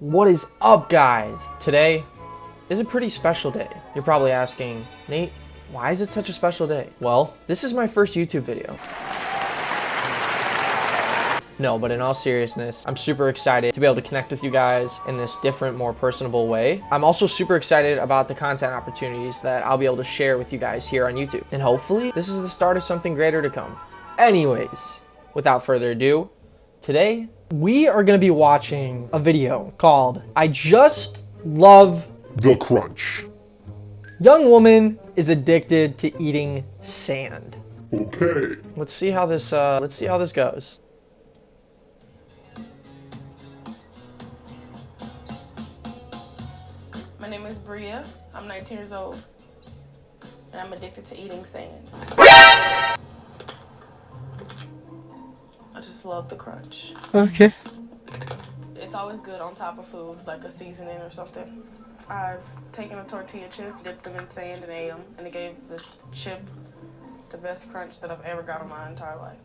What is up, guys? Today is a pretty special day. You're probably asking, Nate, why is it such a special day? Well, this is my first YouTube video. No, but in all seriousness, I'm super excited to be able to connect with you guys in this different, more personable way. I'm also super excited about the content opportunities that I'll be able to share with you guys here on YouTube. And hopefully, this is the start of something greater to come. Anyways, without further ado, today, we are gonna be watching a video called I Just Love the Crunch. Young Woman is Addicted to Eating Sand. Okay. Let's see how this goes. My name is Bria. I'm 19 years old. And I'm addicted to eating sand. I just love the crunch. Okay. It's always good on top of food, like a seasoning or something. I've taken a tortilla chip, dipped them in sand and ate them, and it gave the chip the best crunch that I've ever got in my entire life.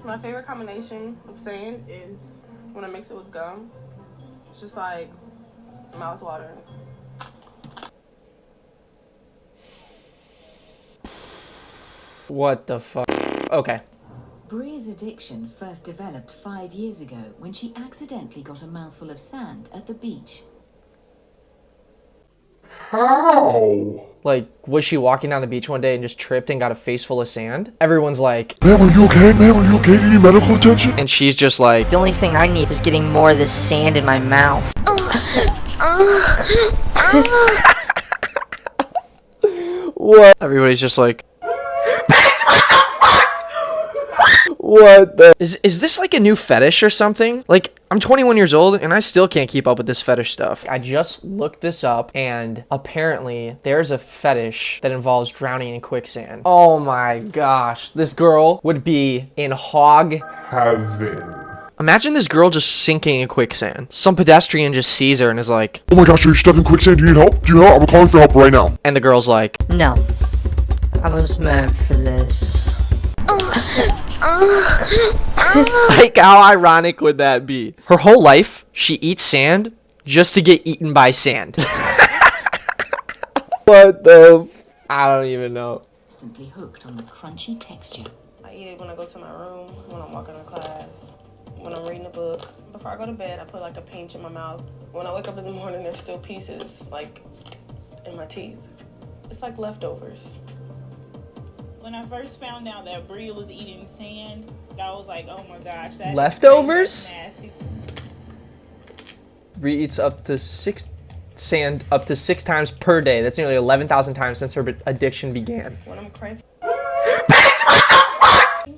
My favorite combination of sand is when I mix it with gum. It's just like mouth-watering. What the fuck? Okay. Bria's addiction first developed 5 years ago when she accidentally got a mouthful of sand at the beach. How? Like, was she walking down the beach one day and just tripped and got a face full of sand? Everyone's like, Ma'am, are you okay? Ma'am, are you okay? Do you need medical attention? and she's just like, The only thing I need is getting more of this sand in my mouth. what? Everybody's just like, what the? Is this like a new fetish or something? Like, I'm 21 years old and I still can't keep up with this fetish stuff. I just looked this up and apparently there's a fetish that involves drowning in quicksand. Oh my gosh. This girl would be in hog Heaven. Imagine this girl just sinking in quicksand. Some pedestrian just sees her and is like, Oh my gosh, are you stuck in quicksand? Do you need help? Do you know? I'm calling for help right now. and the girl's like, No. I was meant for this. like, how ironic would that be? Her whole life, she eats sand just to get eaten by sand. What the I don't even know. Instantly hooked on the crunchy texture. I eat it when I go to my room, when I'm walking to class, when I'm reading a book. Before I go to bed, I put like a pinch in my mouth. When I wake up in the morning, there's still pieces like in my teeth. It's like leftovers. When I first found out that Bria was eating sand, I was like, oh my gosh, that Leftovers? that's nasty. Brie eats up to sand up to 6 times per day. That's nearly 11,000 times since her addiction began. When I'm craving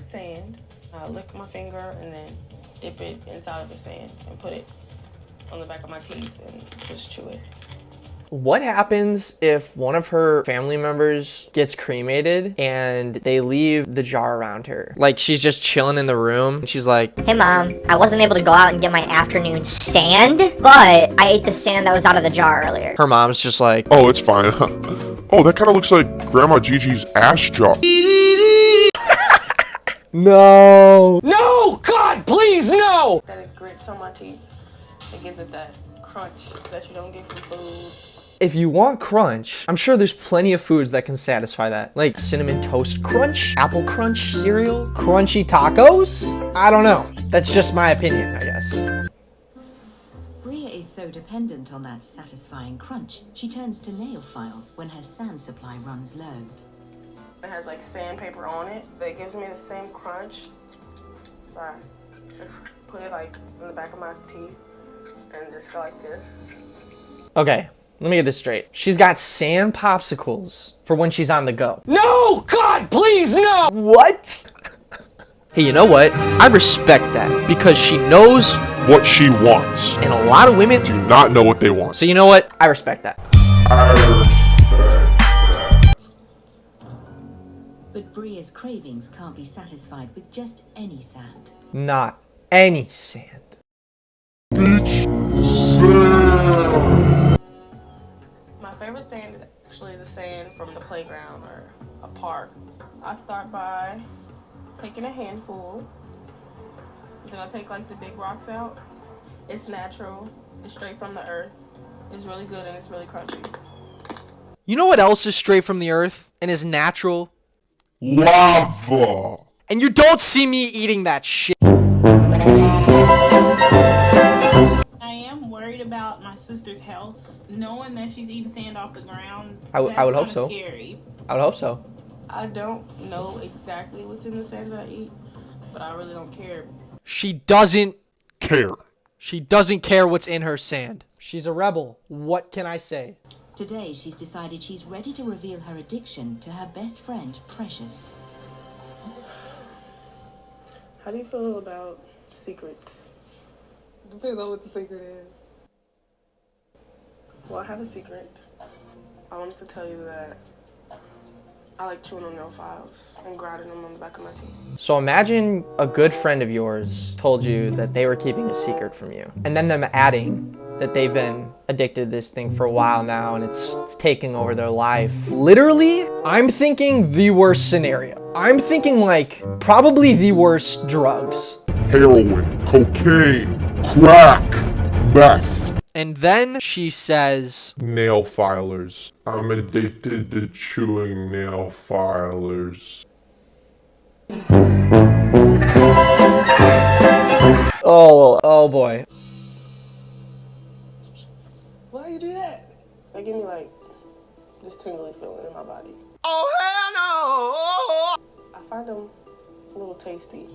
sand, I lick my finger and then dip it inside of the sand and put it on the back of my teeth and just chew it. What happens if one of her family members gets cremated and they leave the jar around her? Like, she's just chilling in the room and she's like, Hey mom, I wasn't able to go out and get my afternoon sand, but I ate the sand that was out of the jar earlier. her mom's just like, Oh, it's fine. Oh, that kind of looks like Grandma Gigi's ass jaw. no. No, God, please, no. That it grits on my teeth. It gives it that crunch that you don't get from food. If you want crunch, I'm sure there's plenty of foods that can satisfy that. Like cinnamon toast crunch, apple crunch cereal, crunchy tacos? I don't know. That's just my opinion, I guess. Bria is so dependent on that satisfying crunch, she turns to nail files when her sand supply runs low. It has like sandpaper on it that gives me the same crunch. So I put it like in the back of my teeth and just go like this. Okay, let me get this straight. She's got sand popsicles for when she's on the go. No, God, please, no! What? Hey, you know what? I respect that because she knows, What she wants. and a lot of women Do not know what they want. So you know what? I respect that. But Bria's cravings can't be satisfied with just any sand. Not any sand. Beach sand. My favorite sand is actually the sand from the playground or a park. I start by taking a handful, then I take like the big rocks out, It's natural. It's straight from the earth. It's really good and it's really crunchy. You know what else is straight from the earth and is natural? Lava! And you don't see me eating that shit. I am worried about my sister's health. Knowing that she's eating sand off the ground, I would that's hope kinda so. Scary. I would hope so. I don't know exactly what's in the sand that I eat, but I really don't care. She doesn't Care. She doesn't care what's in her sand. She's a rebel. What can I say? Today, she's decided she's ready to reveal her addiction to her best friend, Precious. How do you feel about secrets? Depends on what the secret is. Well, I have a secret. I wanted to tell you that I like chewing on nail files and grinding them on the back of my teeth. So imagine a good friend of yours told you that they were keeping a secret from you. And then them adding that they've been addicted to this thing for a while now and it's taking over their life. Literally, I'm thinking the worst scenario. I'm thinking like probably the worst drugs. Heroin, cocaine, crack, meth. And then she says, Nail filers. I'm addicted to chewing nail filers. oh boy. Why you do that? They give me like this tingly feeling in my body. Oh hell no! I find them a little tasty.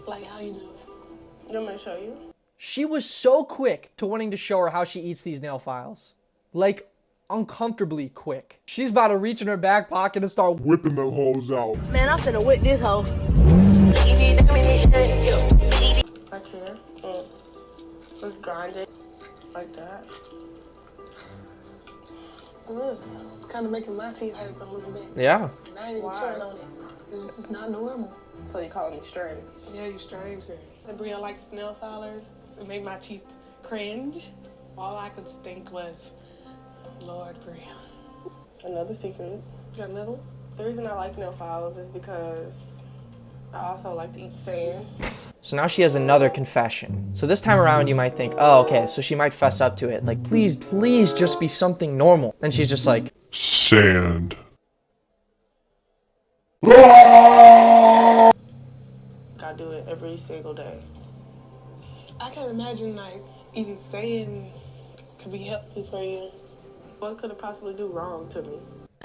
Like how you do it? You want me to show you? She was so quick to wanting to show her how she eats these nail files. Like, uncomfortably quick. She's about to reach in her back pocket and start Whipping them hoes out. Man, I'm finna whip this hoe. Like here. Let's grind it like that. It's kind of making my teeth hurt a little bit. Yeah. And I ain't even trying on it. It's just not normal. So you calling me strange? Yeah, you strange, girl. And Bria likes nail filers. It made my teeth cringe. All I could think was, Lord, Bria. Another secret. You got another one? The reason I like nail files is because I also like to eat sand. So now she has another confession. So this time around you might think, oh, okay, so she might fess up to it. Like, please just be something normal. And she's just like, Sand. I do it every single day. I can't imagine, like, eating sand could be helpful for you. What could it possibly do wrong to me?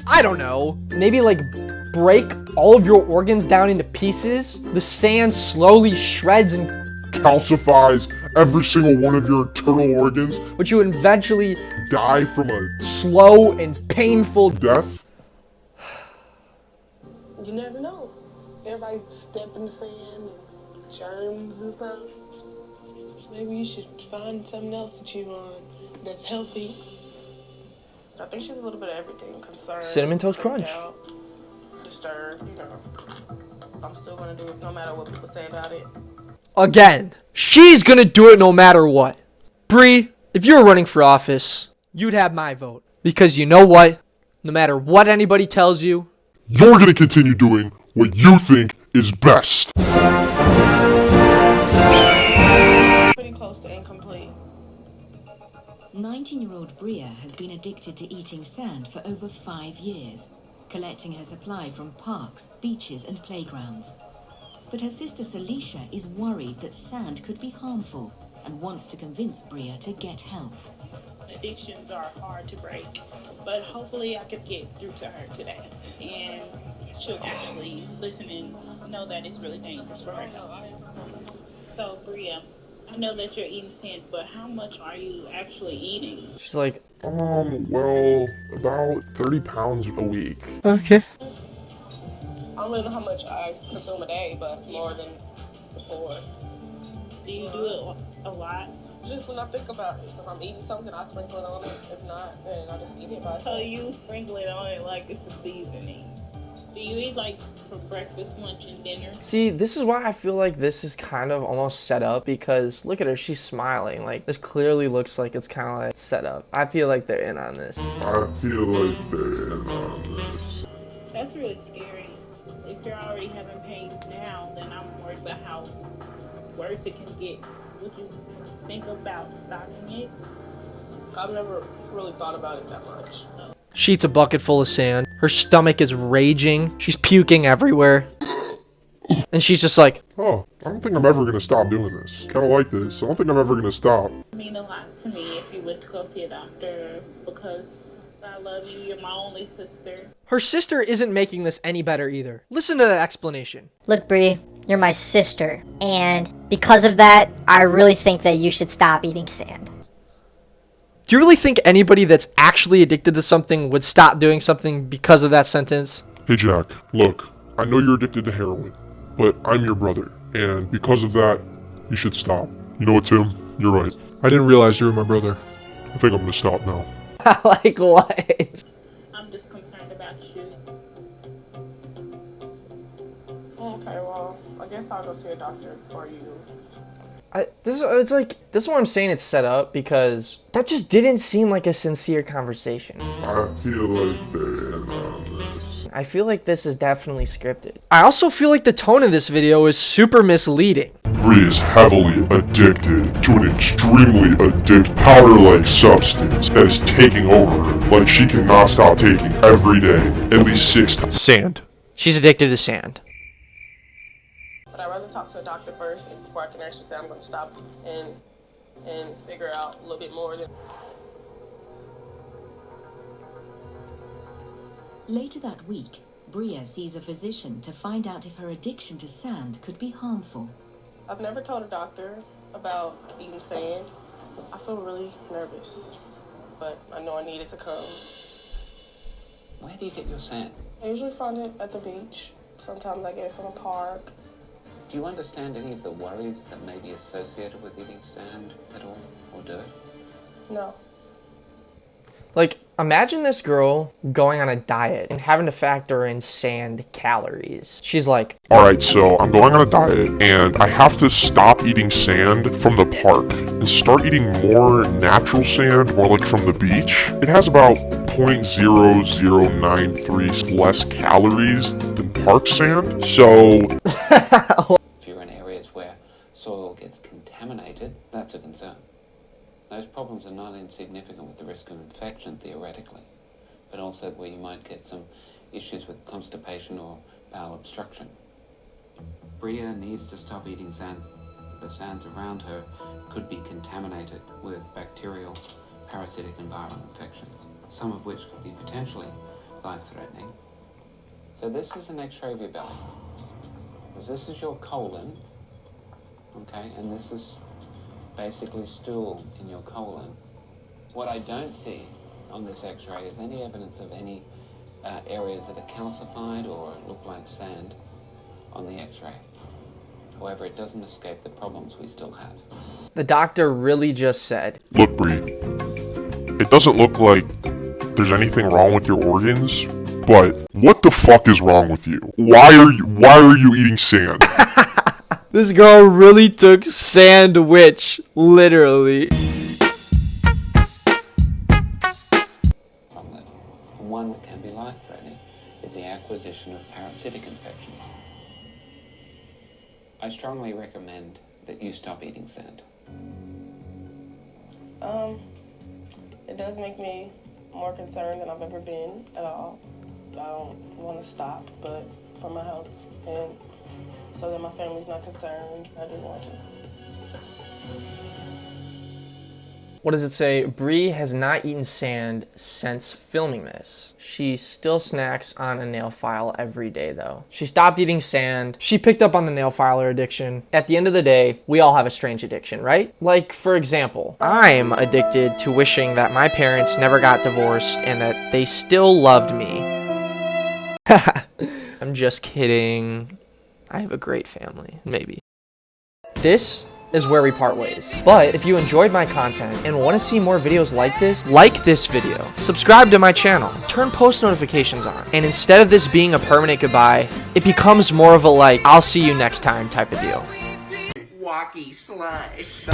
I don't know. Maybe like break all of your organs down into pieces. The sand slowly shreds and Calcifies every single one of your internal organs. but you eventually Die from a slow and painful death. You never know. Everybody step in the sand and germs and stuff. Maybe you should find something else to chew on that's healthy. I think she's a little bit of everything. Concerned, Cinnamon Toast freaked Crunch. out, disturbed, you know. I'm still gonna do it no matter what people say about it. Again, she's gonna do it no matter what. Bree, if you were running for office, you'd have my vote. Because you know what? No matter what anybody tells you, You're gonna continue doing what you think is best. Pretty close to incomplete. 19-year-old Bria has been addicted to eating sand for over 5 years, collecting her supply from parks, beaches, and playgrounds. But her sister Celicia is worried that sand could be harmful and wants to convince Bria to get help. Addictions are hard to break, but hopefully I could get through to her today and she'll actually listen and know that it's really dangerous for her health. So Bria, I know that you're eating sand, but how much are you actually eating? she's like, Well, about 30 pounds a week. okay. I don't really know how much I consume a day, but it's more than before. Do you do it a lot? Just when I think about it. So if I'm eating something, I sprinkle it on it. If not, then I just eat it by So itself. you sprinkle it on it like it's a seasoning. Do you eat like for breakfast, lunch, and dinner? See, this is why I feel like this is kind of almost set up because look at her, she's smiling. Like, this clearly looks like it's kind of like set up. I feel like they're in on this. I feel like they're in on this. That's really scary. If you're already having pain now, then I'm worried about how worse it can get would you think about stopping it? I've never really thought about it that much. She eats a bucket full of sand. Her stomach is raging. She's puking everywhere. And she's just like, Oh, I don't think I'm ever gonna stop doing this. Kinda like this. I don't think I'm ever gonna stop. It mean a lot to me if you went to go see a doctor because I love you. You're my only sister. her sister isn't making this any better either. Listen to that explanation. Look, Bree, you're my sister, and because of that, I really think that you should stop eating sand. Do you really think anybody that's actually addicted to something would stop doing something because of that sentence? Hey Jack, look, I know you're addicted to heroin, but I'm your brother, and because of that, you should stop. You know what, Tim? You're right. I didn't realize you were my brother. I think I'm gonna stop now. Like what? I'm just concerned about you. Okay, well, I guess I'll go see a doctor for you. This is what I'm saying, it's set up because that just didn't seem like a sincere conversation. I feel like they're in on this. I feel like this is definitely scripted. I also feel like the tone of this video is super misleading. Bree is heavily addicted to an extremely addictive powder-like substance that is taking over her like she cannot stop taking every day, at least 6 times. Sand. She's addicted to sand. But I'd rather talk to a doctor first and before I can actually say I'm going to stop and figure out a little bit more. Later that week, Bria sees a physician to find out if her addiction to sand could be harmful. I've never told a doctor about eating sand. I feel really nervous, but I know I need it to come. Where do you get your sand? I usually find it at the beach. Sometimes I get it from a park. Do you understand any of the worries that may be associated with eating sand at all, or dirt? No. Like, imagine this girl going on a diet and having to factor in sand calories. She's like, Alright, so I'm going on a diet, and I have to stop eating sand from the park and start eating more natural sand, more like from the beach. It has about 0.0093 less calories than park sand, so... If you're in areas where soil gets contaminated, that's a concern. Those problems are not insignificant with the risk of infection, theoretically, but also where you might get some issues with constipation or bowel obstruction. Bria needs to stop eating sand. The sands around her could be contaminated with bacterial, parasitic and viral infections, some of which could be potentially life-threatening. So this is an X-ray of your belly. This is your colon, okay, and this is basically stool in your colon. What I don't see on this X-ray is any evidence of any areas that are calcified or look like sand on the X-ray. However, it doesn't escape the problems we still have. the doctor really just said, Look, Bree, it doesn't look like there's anything wrong with your organs, but what the fuck is wrong with you? Why are you eating sand? this girl really took sandwich, literally. From that. One that can be life-threatening is the acquisition of parasitic infections. I strongly recommend that you stop eating sand. It does make me more concerned than I've ever been at all. I don't want to stop, but for my health and so that my family's not concerned, I do want to. What does it say? Bree has not eaten sand since filming this. She still snacks on a nail file every day though. She stopped eating sand. She picked up on the nail filer addiction. At the end of the day, we all have a strange addiction, right? Like, for example, I'm addicted to wishing that my parents never got divorced and that they still loved me. I'm just kidding. I have a great family, maybe. This is where we part ways. But if you enjoyed my content and want to see more videos like this video, subscribe to my channel, turn post notifications on, and instead of this being a permanent goodbye, it becomes more of a like, I'll see you next time type of deal. Walkie slush.